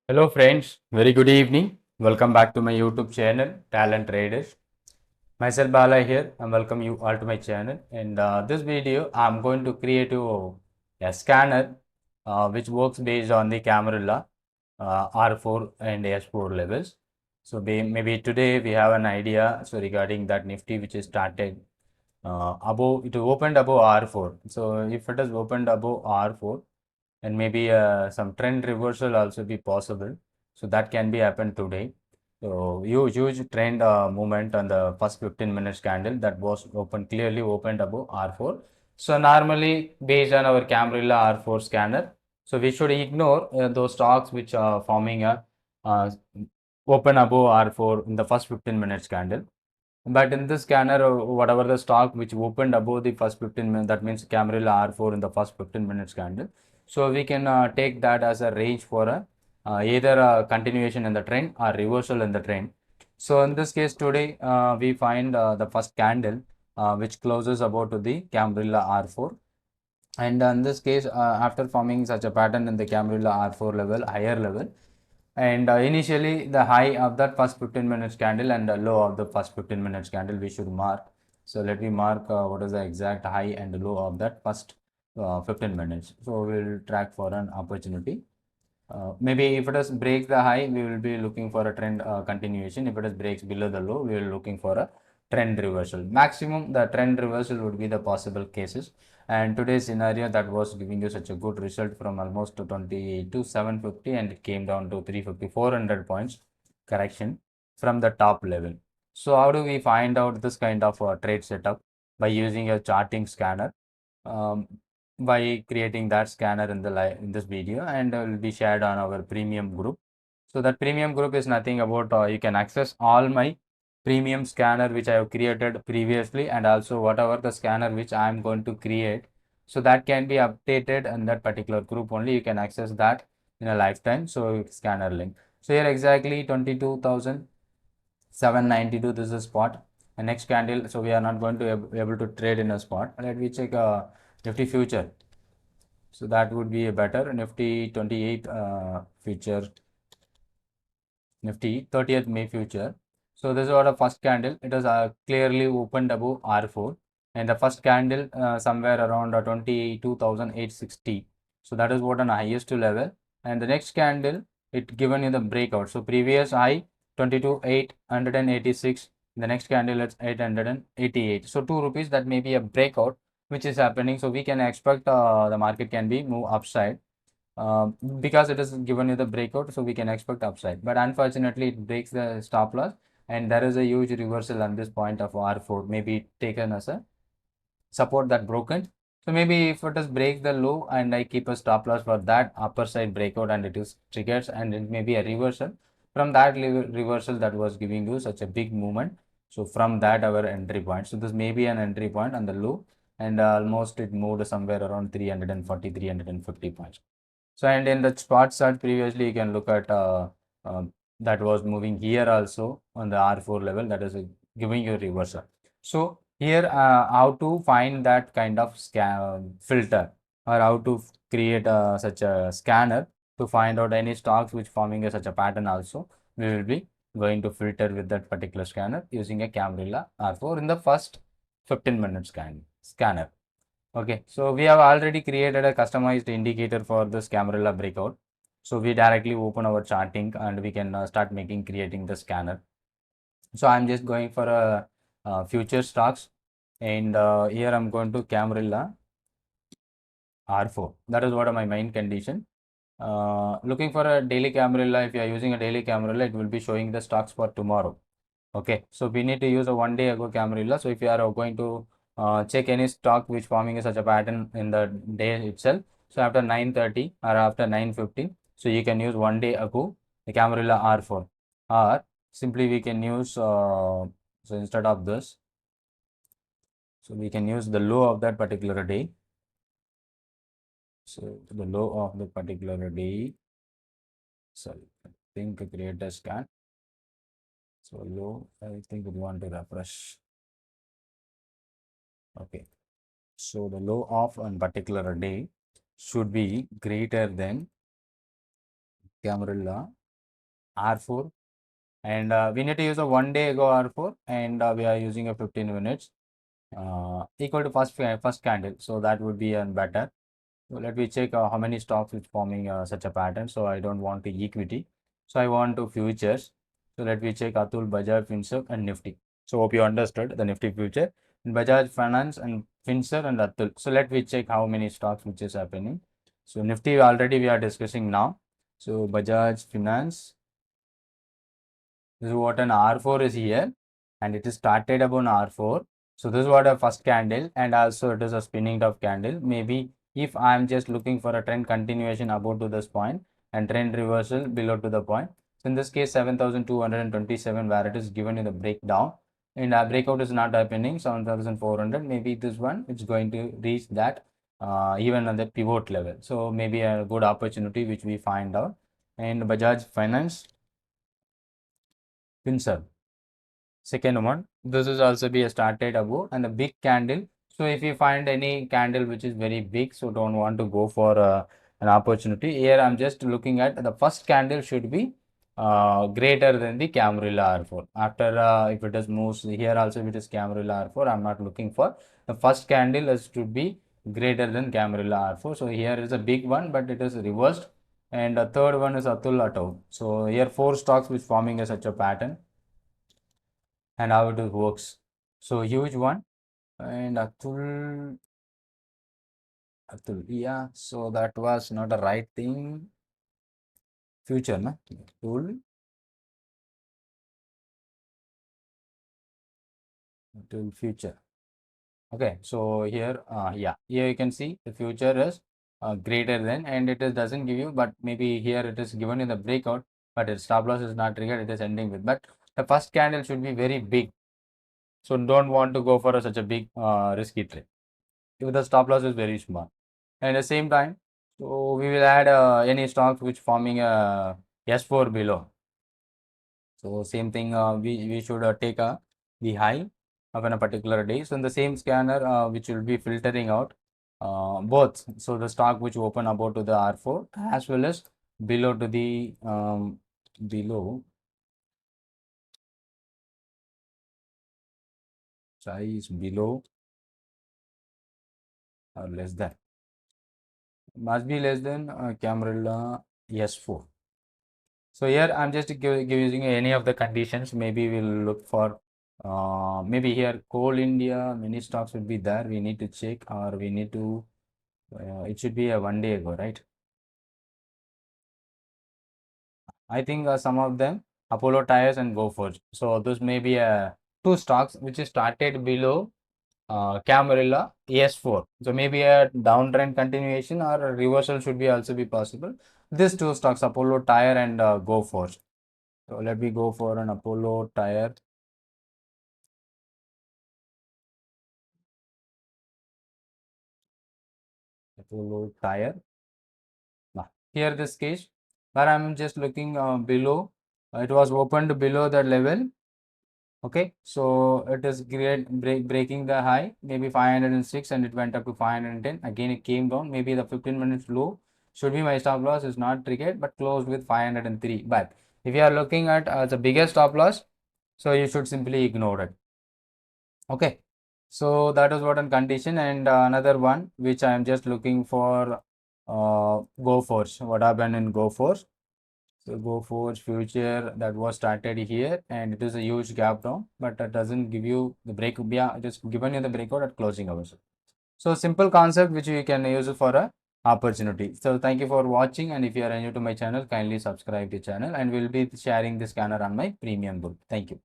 Hello friends, very good evening. Welcome back to my YouTube channel, Talent Traders. Myself Bala here and welcome you all to my channel. In this video, I'm going to create a scanner which works based on the Camarilla R4 and S4 levels. So maybe today we have an idea regarding that Nifty which is started above, it opened above R4. So if it is opened above R4, and maybe some trend reversal also be possible, so that can be happen today. So huge trend movement on the first 15 minutes candle that was clearly opened above R4. So normally based on our Camarilla R4 scanner, so we should ignore those stocks which are forming a uh, open above R4 in the first 15 minutes candle. But in this scanner, whatever the stock which opened above the first 15 minutes, that means Camarilla R4 in the first 15 minutes candle. So we can take that as a range for either a continuation in the trend or reversal in the trend. So in this case today, we find the first candle which closes about to the Camarilla R4. And in this case, after forming such a pattern in the Camarilla R4 level, higher level, and initially the high of that first 15 minutes candle and the low of the first 15 minutes candle we should mark. So let me mark what is the exact high and low of that first 15 minutes. So we will track for an opportunity. Maybe if it does break the high, we will be looking for a trend continuation. If it does breaks below the low, we will looking for a trend reversal. Maximum the trend reversal would be the possible cases. And today's scenario that was giving you such a good result from almost 20 to 750 and it came down to 350, 400 points correction from the top level. So how do we find out this kind of trade setup? By using a charting scanner. Um, by creating that scanner in the in this video, and will be shared on our premium group. So that premium group is nothing about you can access all my premium scanner which I have created previously, and also whatever the scanner which I am going to create, so that can be updated in that particular group only. You can access that in a lifetime. So scanner link. So here exactly 22,792, this is spot. And next candle, so we are not going to be able to trade in a spot. Let me check Nifty future. So that would be a better Nifty 28 future, Nifty 30th May future. So this is what a first candle. It has clearly opened above R4, and the first candle somewhere around 22,860. So that is what an highest level. And the next candle, it given you the breakout. So previous high 22,886. The next candle it's 888. So 2 rupees, that may be a breakout which is happening. So we can expect the market can be move upside because it has given you the breakout, so we can expect upside. But unfortunately, it breaks the stop loss, and there is a huge reversal on this point of R4, maybe taken as a support that broken. So maybe if it is break the low and I keep a stop loss for that upper side breakout and it is triggers and it may be a reversal from that reversal that was giving you such a big movement. So from that our entry point. So this may be an entry point on the low, and almost it moved somewhere around 340, 350 points. So and in the spot chart previously you can look at that was moving here also on the R4 level, that is giving you a reversal. So here how to find that kind of filter, or how to create such a scanner to find out any stocks which forming such a pattern also, we will be going to filter with that particular scanner using a Camarilla R4 in the first 15 minutes scanner. Okay, so we have already created a customized indicator for this Camarilla breakout. So we directly open our charting and we can start creating the scanner. So I'm just going for a future stocks, and here I'm going to Camarilla R4. That is what my main condition. Looking for a daily Camarilla. If you are using a daily Camarilla, it will be showing the stocks for tomorrow. Okay, so we need to use a 1 day ago Camarilla. So if you are going to check any stock which forming such a pattern in the day itself, so after 9:30 or after 9:15, so you can use 1 day ago the Camarilla R4, or simply we can use so instead of this, so we can use the low of that particular day. So the low of the particular day. So I think create a scan. So low, I think we want to refresh. Okay. So the low of a particular day should be greater than Camarilla R4, and we need to use a 1 day ago R4, and we are using a 15 minutes equal to first candle, so that would be better. So let me check how many stocks is forming such a pattern. So I don't want to equity, so I want to futures. So let me check Atul, Bajaj, Finserv and Nifty. So hope you understood the Nifty future in Bajaj Finance and Finserv and Atul. So let me check how many stocks which is happening. So Nifty already we are discussing now. So Bajaj Finance, this is what an R4 is here, and it is started upon R4. So this is what a first candle, and also it is a spinning top candle. Maybe if I am just looking for a trend continuation above to this point and trend reversal below to the point. So in this case 7,227 where it is given in the breakdown, and our breakout is not happening 7,400. Maybe this one it's going to reach that even on the pivot level. So maybe a good opportunity which we find out. And Bajaj Finance, Finserv. Second one, this is also be a started above and a big candle. So if you find any candle which is very big, so don't want to go for an opportunity. Here I'm just looking at the first candle should be greater than the Camarilla R4. After if it is moves here also, if it is Camarilla R4, I'm not looking for the first candle is should be greater than Camarilla R4. So here is a big one, but it is reversed. And the third one is Atul Auto. So here four stocks which forming a such a pattern, and how it works. So huge one, and Atul, yeah. So that was not the right thing. Future, na? Atul future. Okay, so here, yeah, here you can see the future is greater than, and it is doesn't give you, but maybe here it is given in the breakout, but its stop loss is not triggered. It is ending with, but the first candle should be very big. So don't want to go for such a big risky trade if the stop loss is very small. And at the same time, so we will add any stocks which forming a S4 below. So same thing, we should take the high of a particular day. So in the same scanner, which will be filtering out both. So the stock which open above to the R4 as well as below to the below size below or less than, must be less than Camarilla S4. So here I'm just using any of the conditions. Maybe we'll look for maybe here coal India, many stocks would be there. We need to check, or we need to it should be a 1 day ago, right? I think some of them Apollo Tires and GoForge. So those may be two stocks which is started below Camarilla ES4. So maybe a downtrend continuation or a reversal should be also be possible. These two stocks, Apollo Tire and GoForge. So let me go for an Apollo Tire. Apollo Tire. Here this case where I'm just looking below, it was opened below the level. Okay, so it is breaking the high, maybe 506, and it went up to 510. Again, it came down. Maybe the 15 minutes low should be my stop loss is not triggered, but closed with 503. But if you are looking at the biggest stop loss, so you should simply ignore it. Okay, so that is what one condition, and another one which I am just looking for go force. What happened in go force? So go force future that was started here, and it is a huge gap down, but that doesn't give you the break. Yeah, it is given you the breakout at closing hours. So simple concept which you can use for a opportunity. So thank you for watching, and if you are new to my channel, kindly subscribe the channel, and we'll be sharing the scanner on my premium book. Thank you.